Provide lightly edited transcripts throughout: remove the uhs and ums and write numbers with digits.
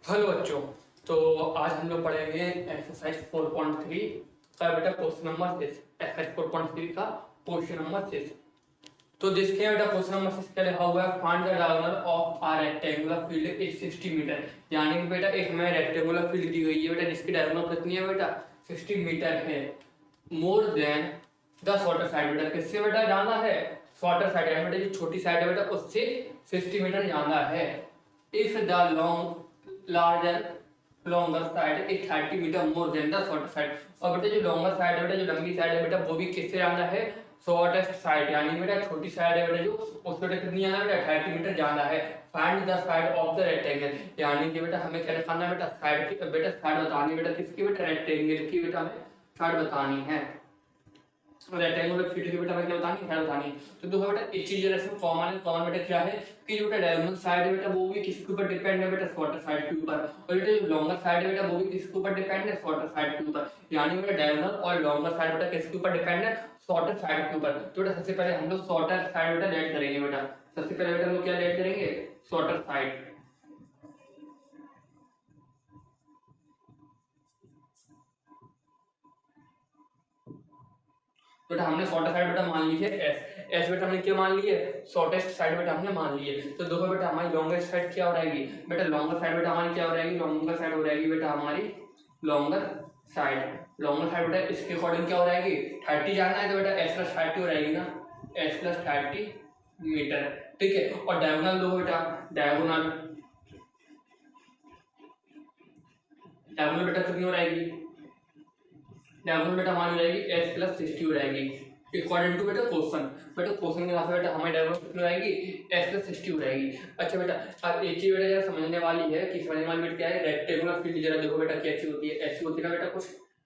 Hello बच्चों। तो आज हम लोग पढ़ेंगे एक्सरसाइज 4.3 का बेटा क्वेश्चन नंबर 6। एक्सरसाइज 4.3 का क्वेश्चन नंबर 6। तो जिसके बेटा क्वेश्चन नंबर 6 का लिखा हुआ है find the diagonal of a rectangular field is 60 metre. यानी कि बेटा एक हमें रेक्टेंगुलर फील्ड दी गई है बेटा, जिसकी डायगोनल कितनी है बेटा 60 मीटर है। मोर देन द शॉर्टर साइड, बेटा किससे बेटा जाना है, शॉर्टर साइड यानी बेटा जो छोटी साइड है बेटा उससे 60 मीटर जाना है। If the long larger longer side is 30 metre more than the shorter side. और बेटा जो लॉन्गर साइड है बेटा, जो लंबी साइड है बेटा, वो भी किससे जाना है, शॉर्टेस्ट साइड यानी बेटा छोटी साइड है बेटा जो, उस बेटा कितनी जाना है बेटा 30 मीटर जाना है। Find the side of the rectangle, यानी कि बेटा हमें क्या निकालना है बेटा, साइड की बेटा साइड बतानी है बेटा, किसकी बेटा रेक्टेंगल की बेटा हमें साइड बतानी है। रेक्टेंगुलर फील्ड की बेटा हमें क्या बतानी है, बतानी है। तो देखो बेटा एक चीज इसमें कॉमन है, कॉमन बेटा क्या है कि जो बेटा डायगोनल साइड है बेटा वो भी किसके ऊपर डिपेंड है बेटा, शॉर्टर साइड के ऊपर। और बेटा जो लॉन्गर साइड है बेटा वो भी किसके ऊपर डिपेंड है, शॉर्टर साइड के ऊपर। यानी बेटा डायगोनल और लॉन्गर साइड बेटा किसके ऊपर डिपेंड है, शॉर्टर साइड के ऊपर। तो बेटा सबसे पहले हम लोग शॉर्टर साइड बेटा लेट करेंगे बेटा, सबसे पहले बेटा हम लोग क्या लेट करेंगे, शॉर्टर साइड। बेटा हमने शॉर्टर साइड बेटा मान ली है एस, एस बेटा हमने क्या मान ली है, शॉर्टेस्ट साइड बेटा हमने मान ली है। तो देखो बेटा हमारी लॉन्गेस्ट साइड क्या हो रहेगी बेटा, लॉन्गर साइड बेटा हमारी क्या हो रहेगी, लॉन्गर साइड हो रहेगी बेटा हमारी लॉन्गर साइड। लॉन्गर साइड बेटा इसके अकॉर्डिंग क्या हो रहेगी, 30 जाना है तो बेटा एस प्लस 30 हो रहेगी ना, एस प्लस 30 मीटर। ठीक है, और डायगोनल दो बेटा, डायगोनल डायगोनल बेटा कितनी हो रहेगी, डायगोनल बेटा हमारी रहेगी एस प्लस 60 हो रहेगी अकॉर्डिंग टू बेटा क्वेश्चन। बेटा क्वेश्चन के हिसाब से बेटा हमारी डायगोनल कितनी रहेगी, एस प्लस 60 हो रहेगी। अच्छा बेटा अब एक चीज बेटा जरा समझने वाली है कि समझने वाली बेटा क्या है, रेक्टेंगुलर फील्ड जरा देखो बेटा कैसी होती है, ऐसी होती है ना बेटा कुछ।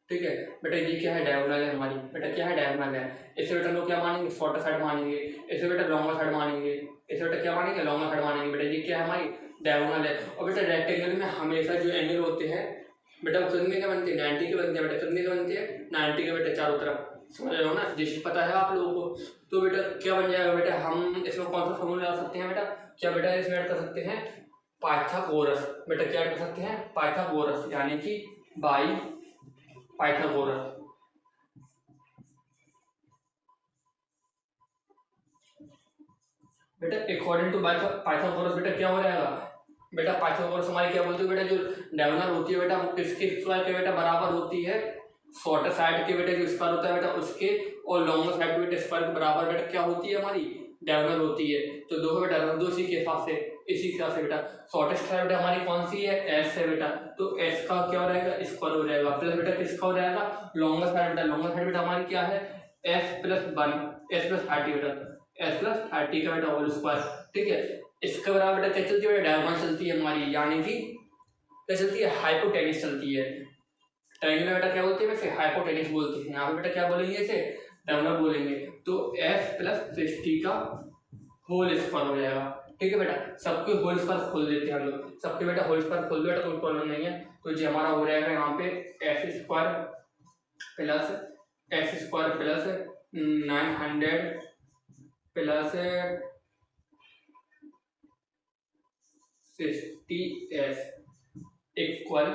ठीक है बेटा, ये क्या है, डायगोनल है हमारी बेटा, क्या है डायगोनल है। इसे बेटा लोग क्या मानेंगे, शॉर्टर साइड मानेंगे, इसे बेटा लॉन्गर साइड मानेंगे, इसे बेटा क्या मानेंगे, लॉन्गर साइड मानेंगे। बेटा ये क्या है, हमारी डायगोनल है। और बेटा रेक्टेंगल में हमेशा जो एंगल होते हैं बेटा वो कितने के बनते हैं, 90 के बनते हैं बेटा, कितने के बनते हैं, 90 के बेटा चारों तरफ। समझ रहे हो ना, जैसे पता है आप लोगों को। तो बेटा क्या बन जाएगा बेटा, हम इसमें कौन सा फॉर्मूला लगा सकते हैं बेटा, क्या बेटा इसमें ऐड कर सकते हैं पाइथागोरस। बेटा क्या ऐड कर सकते हैं, पाइथागोरस, यानी कि बाई पाइथागोरस। बेटा अकॉर्डिंग टू पाइथागोरस बेटा क्या हो जाएगा बेटा, पाइथागोरस हमारी क्या बोलते हैं बेटा, जो डायगोनल होती है बेटा वो किसके स्क्वायर के बेटा बराबर होती है, शॉर्टर साइड के बेटा जो स्क्वायर होता है बेटा उसके, और लॉन्गर साइड के बेटा स्क्वायर के बराबर बेटा क्या होती है, हमारी डायगोनल होती है। तो दो बेटा रख दो इसी के हिसाब से, इसी के हिसाब से बेटा शॉर्टेस्ट साइड बेटा हमारी कौन सी है, एस है बेटा। तो एस का क्या हो जाएगा, स्क्वायर हो जाएगा, प्लस बेटा किसका हो जाएगा, लॉन्गर साइड बेटा, लॉन्गर साइड बेटा हमारी क्या है, एस प्लस 1, एस प्लस 30 बेटा, एस प्लस 30 का बेटा होल स्क्वायर। ठीक है, इसके बराबर बेटा क्या चलती है, डायगोनल चलती है हमारी, यानी कि क्या चलती है, हाइपोटेनिस चलती है। ट्रायंगल बेटा क्या बोलते हैं, वैसे हाइपोटेनिस बोलते हैं। यहाँ पे बेटा क्या बोलेंगे, इसे डायगोनल बोलेंगे। तो एस प्लस 60 का होल स्क्वायर हो जाएगा। ठीक है बेटा, सबके होल स्क्वायर खोल देते हैं हम लोग, सबके बेटा होल स्क्वायर खोल दो बेटा, कोई प्रॉब्लम नहीं है। तो जो हमारा हो जाएगा यहाँ पे S square plus x square plus 900 plus 60s equal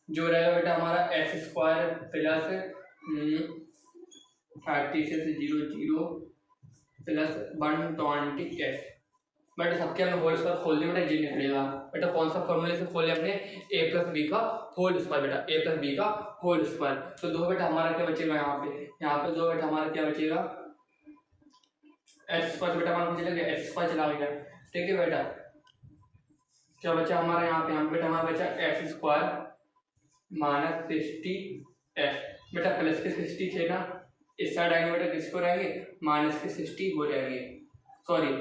जो रहेगा बेटा हमारा x square plus 36 plus 120s। बेटा सबके हमने होल स्क्वायर खोल दिया बेटा, जी निकलेगा बेटा कौन सा फॉर्मूले से खोले हमने, ए प्लस बी का होल स्क्वायर बेटा, ए प्लस बी का होल स्क्वायर। तो दो बेटा हमारा क्या बचेगा यहाँ पे, यहाँ पे दो बेटा हमारा क्या बचेगा, एक्स स्क्वायर बेटा हमारा चला गया, एक्स स्क्वायर चला गया। ठीक है बेटा, क्या बचा हमारा यहाँ पे, यहाँ पे बेटा हमारा बचा एक्स स्क्वायर माइनस 60s बेटा, प्लस के 60 थे ना, इस साइड आएंगे बेटा किसको रहेंगे, माइनस के 60 हो जाएंगे, सॉरी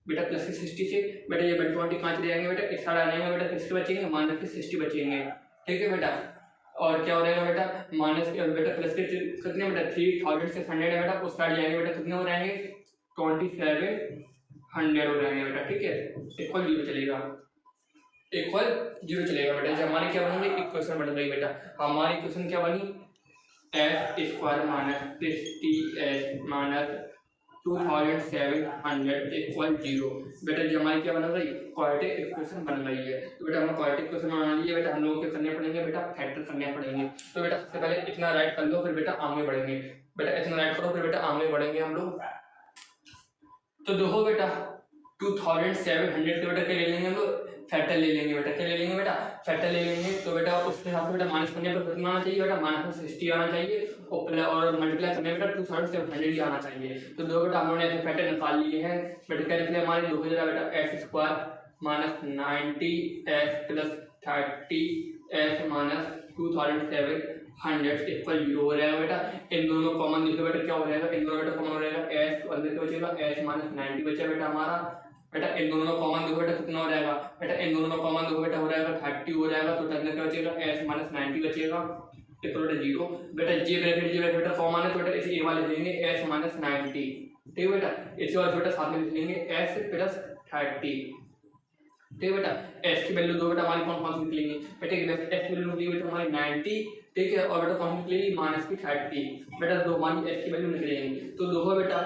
बेटा प्लस के 60 से बेटा ये 120 कहाँ चले जाएंगे बेटा, इस साइड आ जाएंगे बेटा किसके बचेंगे, माइनस के 60 बचेंगे। ठीक है बेटा, और क्या हो रहेगा बेटा, माइनस बेटा प्लस के कितने बेटा 3600 है बेटा, उस साइड जाएंगे बेटा कितने हो जाएंगे 2700 हो जाएंगे बेटा। ठीक है, इक्वल जीरो चलेगा, इक्वल जीरो चलेगा बेटा। जब हमारी क्या बनेगी, इक्वेशन बन गई बेटा, हमारी इक्वेशन क्या बनी, S square minus 60s minus 2700 equal 0। बेटा ये हमारी क्या बन गई, क्वाड्रेटिक इक्वेशन बन गई है। तो बेटा हमें क्वाड्रेटिक इक्वेशन बनानी है बेटा, हम लोगों को करने पड़ेंगे बेटा, फैक्टर करने पड़ेंगे। तो बेटा सबसे पहले इतना राइट कर लो, फिर बेटा आगे बढ़ेंगे। बेटा इतना राइट करो, फिर बेटा आगे बढ़ेंगे हम लोग। तो देखो बेटा 2700 के बेटा क्या ले लेंगे हम लोग, फैक्टर ले लेंगे बेटा। क्या ले लेंगे बेटा, फैक्टर ले लेंगे। तो बेटा उसके हिसाब से बेटा माइनस करने पर कितना आना चाहिए बेटा, -60 आना चाहिए, और मल्टीप्लाई करने बेटा 2700 ही आना चाहिए। तो दो बेटा हम लोगों ने ऐसे फैक्टर निकाल लिए हैं बेटा। क्या निकले हमारे, दो जरा बेटा x² -90 x + 30 x -2700 इक्वल 0 हो जाएगा बेटा। इन दोनों कॉमन निकले बेटा, क्या हो जाएगा, इन दोनों बेटा कॉमन हो जाएगा, s अंदर क्या बचेगा, s -90 बचा बेटा हमारा। बेटा इन दोनों में कॉमन देखो बेटा कितना हो जाएगा, बेटा इन दोनों में कॉमन देखो बेटा हो जाएगा 30 हो जाएगा। तो अंदर क्या बचेगा, s -90 बचेगा इक्वल टू 0। बेटा ये ब्रैकेट बेटा कॉमन है, तो बेटा इसे a वाले लेंगे s -90, ठीक है बेटा। इसी वाले बेटा साथ में लिख लेंगे s + 30, ठीक है बेटा। s की वैल्यू दो बेटा हमारी कौन कौन सी निकलेंगी बेटा, s की वैल्यू निकली बेटा हमारी 90, ठीक है, और बेटा कौन सी निकलेगी, -30 बेटा। दो हमारी s की वैल्यू निकलेगी। तो देखो बेटा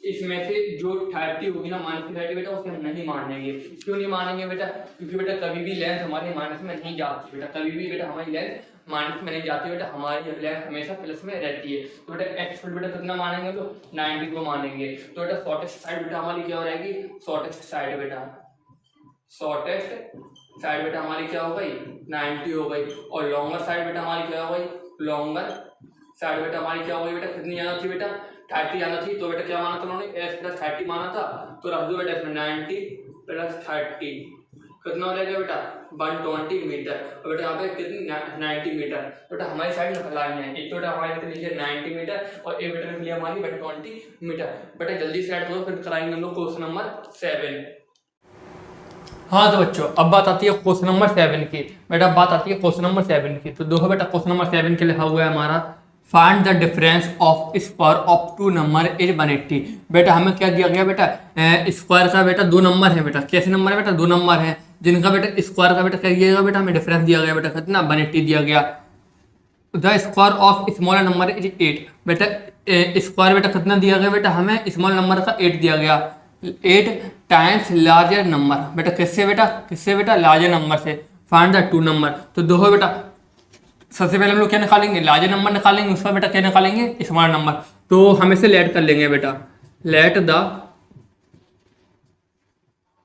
इसमें से जो 30 होगी ना, -30 बेटा, उसे हम नहीं मानेंगे। क्यों नहीं मानेंगे बेटा, क्योंकि बेटा कभी भी लेंथ हमारी माइनस में नहीं जाती बेटा, कभी भी बेटा हमारी लेंथ माइनस में नहीं जाती बेटा, हमारी लेंथ हमेशा प्लस में रहती है। तो बेटा x बेटा कितना मानेंगे, तो 90 को मानेंगे। तो बेटा शॉर्टेस्ट साइड बेटा हमारी क्या हो जाएगी, शॉर्टेस्ट साइड बेटा, शॉर्टेस्ट साइड बेटा हमारी क्या हो गई, 90 हो गई। और लॉन्गर साइड बेटा हमारी क्या हो गई, लॉन्गर साइड बेटा हमारी क्या हो गई बेटा, कितनी आना थी बेटा, 30 आना थी। तो बेटा क्या माना था उन्होंने, s + 30 माना था। तो रख दो बेटा इसमें 90 + 30 कितना हो जाएगा बेटा, 120 मीटर। और बेटा यहाँ पे कितनी 90 मीटर। बेटा हमारी साइड निकल आई है, एक तो बेटा हमारी निकली है 90 मीटर और एक बेटा निकली हमारी 120 मीटर। बेटा जल्दी से ऐड करो, फिर कराएंगे हम लोग क्वेश्चन नंबर 7। हाँ तो बच्चों अब बात आती है क्वेश्चन नंबर 7 की। बेटा बात आती है क्वेश्चन नंबर 7 की। तो देखो बेटा क्वेश्चन नंबर 7 के लिखा हुआ है हमारा, find the difference of square of 2 number is 180। बेटा हमें क्या दिया गया बेटा, स्क्वायर का बेटा 2 नंबर है बेटा। कैसे नंबर है बेटा, 2 नंबर है जिनका बेटा स्क्वायर का बेटा क्या दिया गया बेटा, हमें डिफरेंस दिया गया बेटा कितना, 180 दिया गया। The square of smaller number is 8। बेटा स्क्वायर बेटा कितना दिया गया बेटा, हमें स्मॉल नंबर का 8 दिया गया। 8 टाइम्स लार्जर नंबर बेटा, किससे बेटा, लार्जर नंबर से। Find the 2 number. तो देखो बेटा सबसे पहले हम लोग क्या निकालेंगे, लार्जर नंबर निकालेंगे, उसका बेटा क्या निकालेंगे, स्मॉल नंबर। तो हम इसे लेट कर लेंगे बेटा, लेट द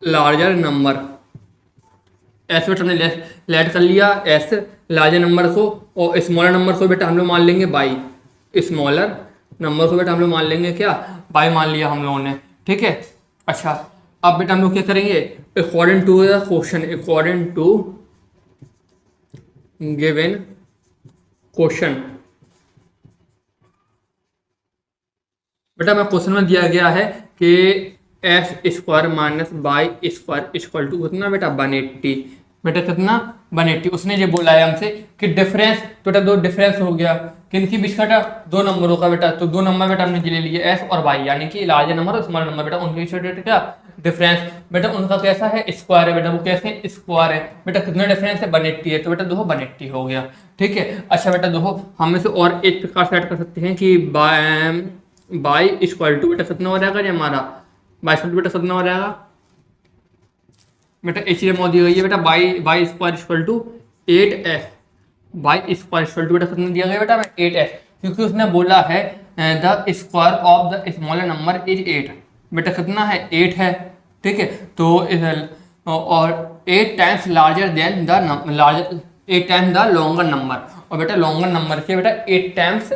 लार्जर नंबर। ऐसे बेटा हमने लेट कर लिया एस लार्जर नंबर को, और स्मॉलर नंबर को बेटा हम लोग मान लेंगे बाई। स्मॉलर नंबर को बेटा हम लोग मान लेंगे क्या, बाई मान लिया हम लोगों ने, ठीक है। अच्छा अब बेटा हम लोग क्या करेंगे, according to the question, according to given question. बेटा मैं क्वेश्चन में दिया गया है कि x² - y² इक्वल टू कितना बेटा, 180। बेटा कितना, 180। उसने ये बोला है हमसे कि डिफरेंस, तो बेटा 2 डिफरेंस हो गया किनकी बीच का बेटा, 2 नंबरों का बेटा। तो 2 नंबर बेटा हमने ले लिए s और y, यानी कि लार्जर नंबर और स्मॉल नंबर बेटा, उनके बीच बेटा क्या डिफरेंस। बेटा उनका कैसा है, स्क्वायर है बेटा, वो कैसे स्क्वायर है बेटा। कितना डिफरेंस है, 180 है। तो बेटा देखो 180 हो गया, ठीक है। अच्छा बेटा देखो हम इसे और एक प्रकार से ऐड कर सकते हैं कि बाई इक्वल टू बेटा कितना हो जाएगा, ये हमारा बाई इक्वल टू बेटा कितना हो जाएगा बेटा, एच एम दी गई है बेटा, by square equal to 8s। By square equal to बेटा कितना दिया गया बेटा, 8s, क्योंकि उसने बोला है the square of the smaller number is 8। बेटा कितना है, 8 है, ठीक है। तो और 8 times larger than the larger, 8 times the longer number. और बेटा लॉन्गर नंबर के बेटा 8 टाइम्स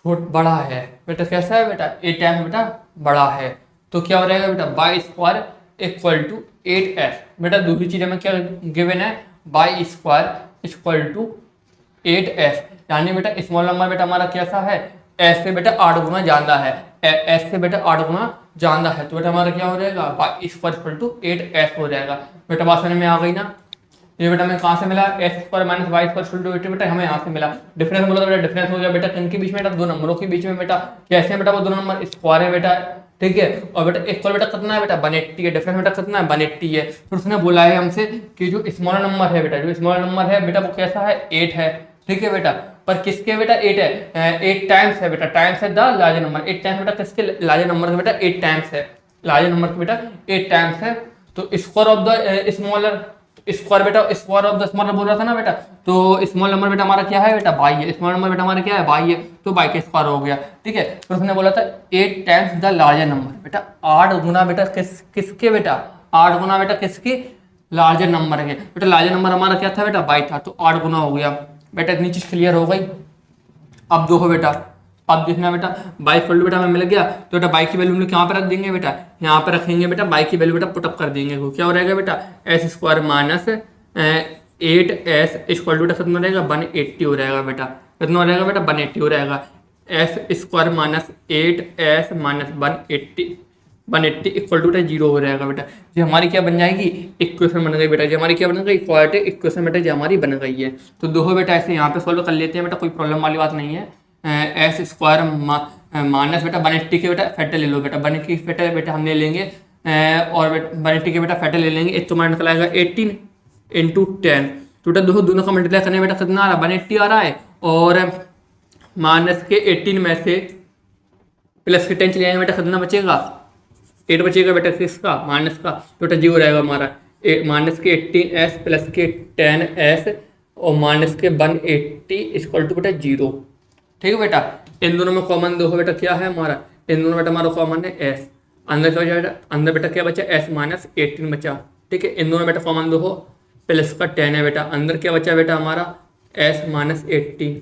बड़ा है बेटा, कैसा है बेटा, 8 टाइम्स बेटा बड़ा है। तो क्या हो जाएगा बेटा, by square equal to 8s। बेटा दूसरी चीज में क्या गिवन है, by square equal to 8s, यानी बेटा स्मॉल नंबर बेटा हमारा कैसा है, s से बेटा 8 गुना ज्यादा है, s से बेटा 8 गुना ज्यादा है। तो बेटा हमारा क्या हो जाएगा, by square equal to 8s हो जाएगा। बेटा बात समझ में आ गई ना। ये बेटा हमें कहाँ से मिला, s² - y² इक्वल टू 8 बेटा हमें यहाँ से मिला। डिफरेंस बोला तो बेटा डिफरेंस हो गया बेटा किनके बीच में बेटा, 2 नंबरों के बीच में बेटा। कैसे है बेटा, वो 2 नंबर स्क्वायर है बेटा, ठीक है। और बेटा इक्वल बेटा कितना है बेटा, 180 है। डिफरेंस बेटा कितना है, 180 है। तो उसने बोला है हमसे कि जो स्मॉल नंबर है बेटा, जो स्मॉल नंबर है बेटा वो कैसा है, 8 है, ठीक है बेटा। पर किसके बेटा 8 है, 8 टाइम्स है बेटा, टाइम्स है द लार्जर नंबर, 8 टाइम्स बेटा किसके लार्जर नंबर का बेटा 8 टाइम्स है, लार्जर नंबर का बेटा 8 टाइम्स है। तो square of the smaller, square बेटा स्क्वायर ऑफ द स्मॉलर बोल रहा था ना बेटा, तो स्मॉल नंबर बेटा हमारा क्या है बेटा बाई है, स्मॉल नंबर बेटा हमारा क्या है बाई है, तो बाई का स्क्वायर हो गया। ठीक है, फिर उसने बोला था 8 टाइम्स द लार्जर नंबर, बेटा 8 गुना बेटा किसके बेटा 8 गुना बेटा किसके लार्जर नंबर के, बेटा लार्जर नंबर हमारा क्या था बेटा बाई था, तो 8 गुना हो गया बेटा। इतनी चीज क्लियर हो गई। अब देखो बेटा, अब देखना बेटा बाई इक्वल टू बेटा हमें मिल गया, तो बेटा बाई की वैल्यू हम लोग यहाँ पे रख देंगे बेटा, यहाँ पे रखेंगे बेटा बाई की वैल्यू बेटा पुटअप कर देंगे, तो क्या हो रहेगा बेटा s square minus 8s equal to बेटा कितना रहेगा 180 हो रहेगा बेटा, कितना हो रहेगा बेटा 180 हो रहेगा, s square minus 8s minus 180 equal to बेटा 0 हो रहेगा बेटा। ये हमारी क्या बन जाएगी इक्वेशन बन गई बेटा, जो हमारी क्या बन गई क्वाड्रेटिक इक्वेशन बेटा जो हमारी बन गई है। तो दो बेटा ऐसे यहाँ पे सॉल्व कर लेते हैं बेटा, कोई प्रॉब्लम वाली बात नहीं है। एस स्क्वायर माइनस बेटा 180 के बेटा फैक्टर ले लो बेटा, 180 के फैक्टर बेटा हम ले लेंगे और 180 के बेटा फैक्टर ले लेंगे, एक तुम्हारा निकल आएगा 18 इंटू 10, तो बेटा दोनों का मल्टीप्लाई करने बेटा कितना आ रहा है 180 आ रहा है, और माइनस के 18 में से प्लस के 10 चले जाएंगे बेटा कितना बचेगा 8 बचेगा बेटा किसका माइनस का, तो बेटा 0 रहेगा हमारा, माइनस के 18s प्लस के 10s और माइनस के 180 इक्वल टू बेटा 0। ठीक है बेटा, इन दोनों में कॉमन देखो बेटा क्या है हमारा, इन दोनों बेटा हमारा कॉमन है s, अंदर क्या बचा बेटा, अंदर बेटा क्या बचा s माइनस 18 बचा। ठीक है, इन दोनों बेटा कॉमन देखो प्लस का 10 है बेटा, अंदर क्या बचा बेटा हमारा s माइनस 18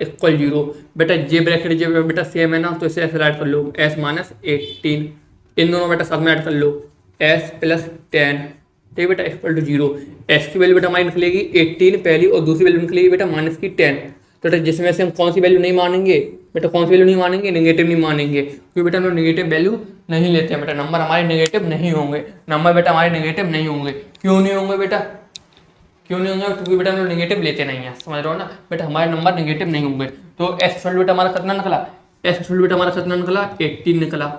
इक्वल 0 बेटा, जे ब्रैकेट जो बेटा सेम है ना, तो इसे ऐसे ऐड कर लो s माइनस 18, इन दोनों बेटा साथ में ऐड कर लो s प्लस 10, ठीक है बेटा इक्वल टू 0। s की वैल्यू बेटा हमारी निकलेगी 18 पहली, और दूसरी वैल्यू निकलेगी बेटा माइनस की 10, तो बेटा जिसमें से हम कौन सी वैल्यू नहीं मानेंगे बेटा, कौन सी वैल्यू नहीं मानेंगे नेगेटिव नहीं मानेंगे, क्योंकि बेटा हम लोग नेगेटिव वैल्यू नहीं लेते हैं बेटा, नंबर हमारे नेगेटिव नहीं होंगे, नंबर बेटा हमारे नेगेटिव नहीं होंगे। क्यों नहीं होंगे बेटा, क्यों नहीं होंगे, क्योंकि बेटा हम लोग नेगेटिव लेते नहीं है, समझ रहे हो ना बेटा, हमारे नंबर नेगेटिव नहीं होंगे। तो एस बेटा हमारा कितना निकला, एस बेटा हमारा कितना निकला 18 निकला।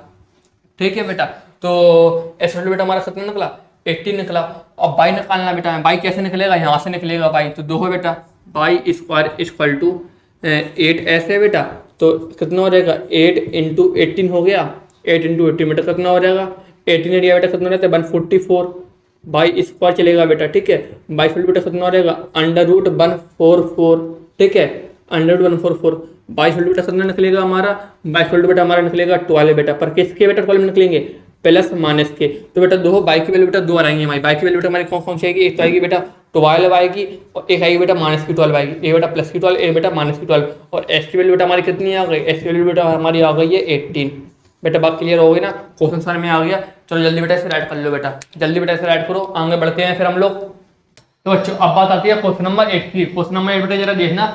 ठीक है बेटा, तो एस बेटा हमारा कितना निकला 18 निकला। और बाई निकालना बेटा, बाई कैसे निकलेगा, यहाँ से निकलेगा बाई, तो दो बेटा by square equal to 8s है बेटा, तो कितना हो रहेगा 8 इंटू 18 हो गया, 8 इंटू 18 बेटा कितना हो रहेगा 18 एरिया बेटा कितना रहता है 144, बाई स्क्वायर चलेगा बेटा। ठीक है, बाई स्क्वायर बेटा कितना रहेगा अंडर रूट 144, ठीक है अंडर रूट 144, बाई स्क्वायर बेटा कितना निकलेगा हमारा, बाई स्क्वायर बेटा हमारा निकलेगा 12 बेटा, पर किसके बेटा 12 निकलेंगे प्लस माइनस के, तो बेटा दो बाई की वैल्यू बेटा दो आएंगे हमारी, बाई की वैल्यू बेटा हमारी कौन सी आएगी, एक तो आएगी बेटा 12 आएगी और एक आएगी बेटा माइनस की 12 आएगी, एक बेटा प्लस की 12 एक बेटा माइनस की 12, और एस की वैल्यू बेटा हमारी कितनी आ गई, एस की वैल्यू बेटा हमारी आ गई है 18। बेटा बात क्लियर हो गई ना, क्वेश्चन सारे में आ गया। चलो जल्दी बेटा इसे राइट कर लो बेटा, जल्दी बेटा इसे राइट करो, आगे बढ़ते हैं फिर हम लोग। तो बच्चों अब बात आती है क्वेश्चन नंबर 8 की। क्वेश्चन नंबर 8 बेटा जरा देखना,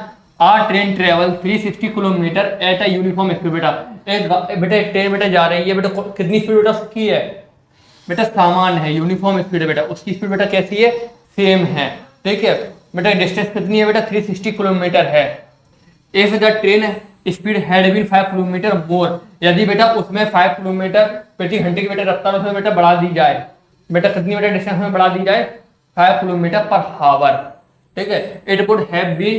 are train travel 360 kilometre at a uniform speed, बेटा एक ट्रेन बेटा जा रही है बेटा, कितनी स्पीड बेटा उसकी है बेटा समान है, यूनिफॉर्म स्पीड है बेटा, उसकी स्पीड बेटा कैसी है सेम है। ठीक है बेटा, डिस्टेंस कितनी है बेटा 360 किलोमीटर है। If the train speed had been 5 kilometre more, यदि बेटा उसमें 5 किलोमीटर प्रति घंटे की बेटा रफ्तार उसमें बेटा बढ़ा दी जाए, बेटा कितनी बेटा डिस्टेंस में बढ़ा दी जाए 5 किलोमीटर पर हावर। ठीक है, it would have been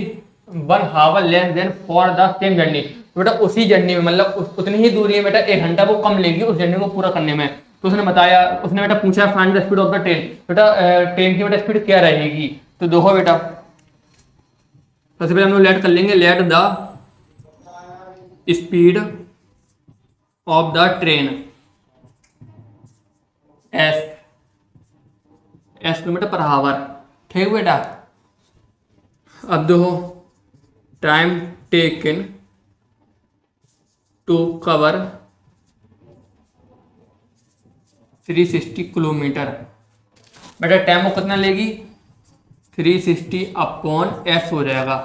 1 hour less than for the same journey, बेटा उसी जर्नी में मतलब उतनी ही दूरी है बेटा 1 घंटा वो कम लेगी उस जर्नी को पूरा करने में। तो उसने बताया, उसने बेटा पूछा find the speed of the train, बेटा ट्रेन की बेटा स्पीड क्या रहेगी, तो देखो बेटा सबसे पहले हम लोग लेट कर लेंगे, let the speed of the train s kilometre per hour. ठीक बेटा, अब देखो time taken to cover 360 kilometre, बेटा टाइम वो कितना लेगी 360 अपॉन एस हो जाएगा,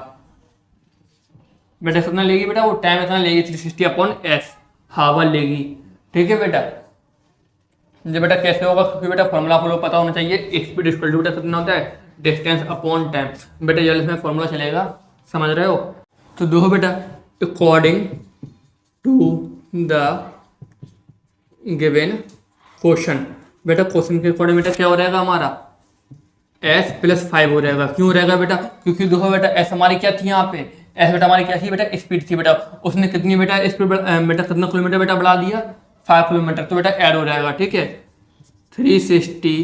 बेटा कितना लेगी बेटा वो टाइम इतना लेगी 360 अपॉन एस हावर लेगी। ठीक है बेटा, ये बेटा कैसे होगा, क्योंकि बेटा फॉर्मूला आपको पता होना चाहिए, स्पीड इक्वल टू बेटा कितना होता है डिस्टेंस अपॉन टाइम, बेटा जल्द इसमें फॉर्मूला चलेगा, समझ रहे हो। तो देखो बेटा according to the given question, बेटा क्वेश्चन के अकॉर्डिंग बेटा क्या हो रहेगा हमारा s प्लस 5 हो रहेगा। क्यों रहेगा बेटा, क्योंकि देखो बेटा s हमारी क्या थी यहाँ पे, एस बेटा हमारी क्या थी बेटा, स्पीड थी बेटा, उसने कितनी बेटा स्पीड बेटा कितना किलोमीटर बेटा बढ़ा दिया, 5 किलोमीटर, तो बेटा एड हो जाएगा, ठीक है, 360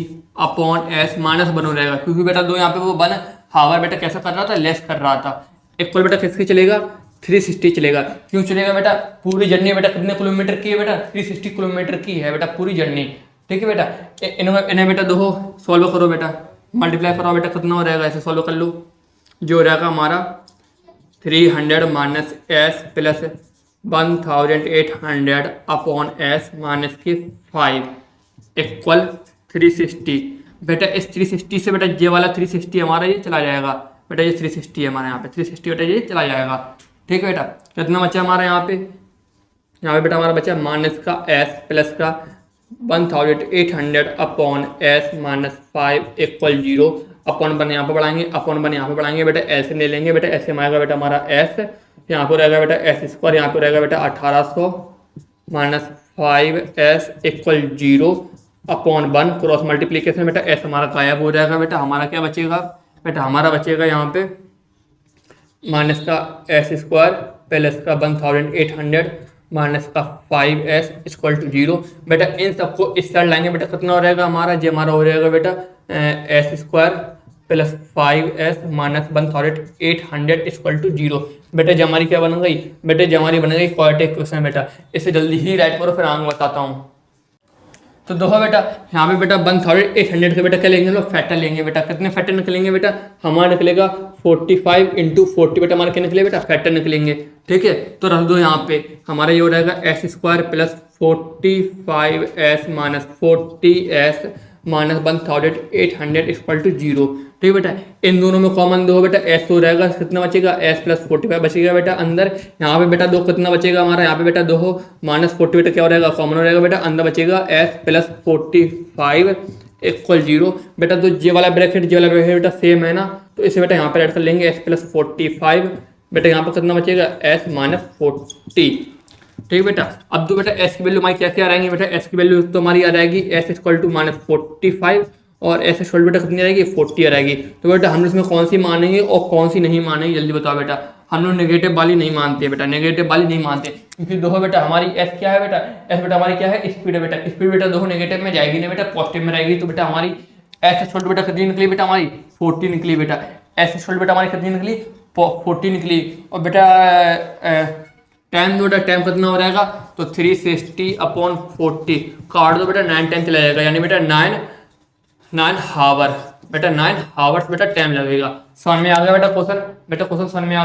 अपॉन एस माइनस 1 हो जाएगा, क्योंकि बेटा दो यहाँ पे वो 1 हावर बेटा कैसा कर रहा था, लेस कर रहा था। इक्वल बेटा किसके चलेगा, 360 चलेगा। क्यों चलेगा बेटा, पूरी जर्नी बेटा कितने किलोमीटर की है बेटा, 360 किलोमीटर की है बेटा पूरी जर्नी, ठीक है बेटा। इन्हें बेटा दो सॉल्व करो बेटा, मल्टीप्लाई करो बेटा, कितना हो जाएगा, ऐसे सॉल्व कर लो, जो हो जाएगा हमारा 300 minus S plus 1800 upon S minus की 5 इक्वल 360। बेटा इस 360 से बेटा ये वाला 360 हमारा ये चला जाएगा बेटा, ये 360 है हमारे यहाँ पे, 360 बेटा ये चला जाएगा, ठीक है बेटा। कितना बचा हमारा यहाँ पे बेटा हमारा बचा माइनस का एस प्लस का 1800 upon S minus 5 equal 0, upon 1 यहाँ पर बढ़ाएंगे, अपॉन 1 यहाँ पर बढ़ाएंगे बेटा, ऐसे ले लेंगे बेटा, ऐसे में आएगा बेटा हमारा एस, यहाँ पर रहेगा बेटा एस स्क्वायर, यहाँ पर रहेगा बेटा 1800 minus 5s equal 0 upon 1, cross multiplication बेटा एस हमारा गायब हो जाएगा बेटा, हमारा क्या बचेगा बेटा, हमारा बचेगा यहाँ पे माइनस का एस स्क्वायर प्लस का 1800 माइनस का 5s इक्वल टू 0 बेटा। इन सबको इस साइड लाएंगे बेटा, कितना हो जाएगा हमारा, ये हमारा हो जाएगा बेटा s square plus 5s minus 1800 equal to 0 बेटा। जो हमारी क्या बन गई बेटा, जो हमारी बन गई क्वाड्रेटिक इक्वेशन बेटा, इसे जल्दी ही राइट करो, फिर आगे बताता हूँ। तो देखो बेटा यहाँ पे बेटा 1800 के बेटा क्या लेंगे लोग, फैक्टर लेंगे बेटा, कितने फैक्टर निकलेंगे बेटा, हमारा निकलेगा 45 इंटू 40 बेटा, हमारे क्या निकले बेटा, फैक्टर निकलेंगे, ठीक है। तो रख दो यहाँ पे, हमारा ये हो जाएगा s square plus 45s minus 40s minus 1800 equal to 0, ठीक है बेटा। इन दोनों में कॉमन दो बेटा, एस हो जाएगा, कितना बचेगा एस प्लस 45 बचेगा बेटा अंदर, यहाँ पे बेटा दो कितना बचेगा हमारा, यहाँ पे बेटा दो माइनस 40 बेटा क्या हो जाएगा, कॉमन हो जाएगा बेटा, अंदर बचेगा एस प्लस 45 इक्वल 0 बेटा। तो ये वाला ब्रैकेट बेटा सेम है ना, तो इसे बेटा यहाँ पे ऐड कर लेंगे एस प्लस 45 बेटा, यहाँ पर कितना बचेगा एस माइनस 40, ठीक है बेटा। अब तो बेटा एस की वैल्यू हमारी क्या क्या आ जाएंगी बेटा, एस की वैल्यू तो हमारी आ जाएगी एस इक्वल टू माइनस 45 और एस इक्वल बेटा कितनी आएगी 40 आ जाएगी। तो बेटा हम इसमें कौन सी मानेंगे और कौन सी नहीं मानेंगे, जल्दी बताओ बेटा। हम लोग नेगेटिव वाली नहीं मानते बेटा, नेगेटिव वाली नहीं मानते, क्योंकि देखो बेटा हमारी एस क्या है बेटा, एस बेटा हमारी क्या है, स्पीड है बेटा, स्पीड बेटा देखो नेगेटिव में जाएगी नहीं बेटा, पॉजिटिव में रहेगी। तो बेटा हमारी एस इक्वल बेटा कितनी निकली बेटा, हमारी 40 निकली बेटा, एस इक्वल बेटा हमारी कितनी निकली 40 निकली। और बेटा टाइम दो बेटा, टाइम कितना हो जाएगा, तो 360 अपॉन 40 काट दो बेटा, 9 टाइम चला जाएगा, यानी बेटा 9 हावर बेटा, 9 हावर्स बेटा टाइम लगेगा। समझ में आ गया बेटा क्वेश्चन, बेटा क्वेश्चन समझ में आ गया।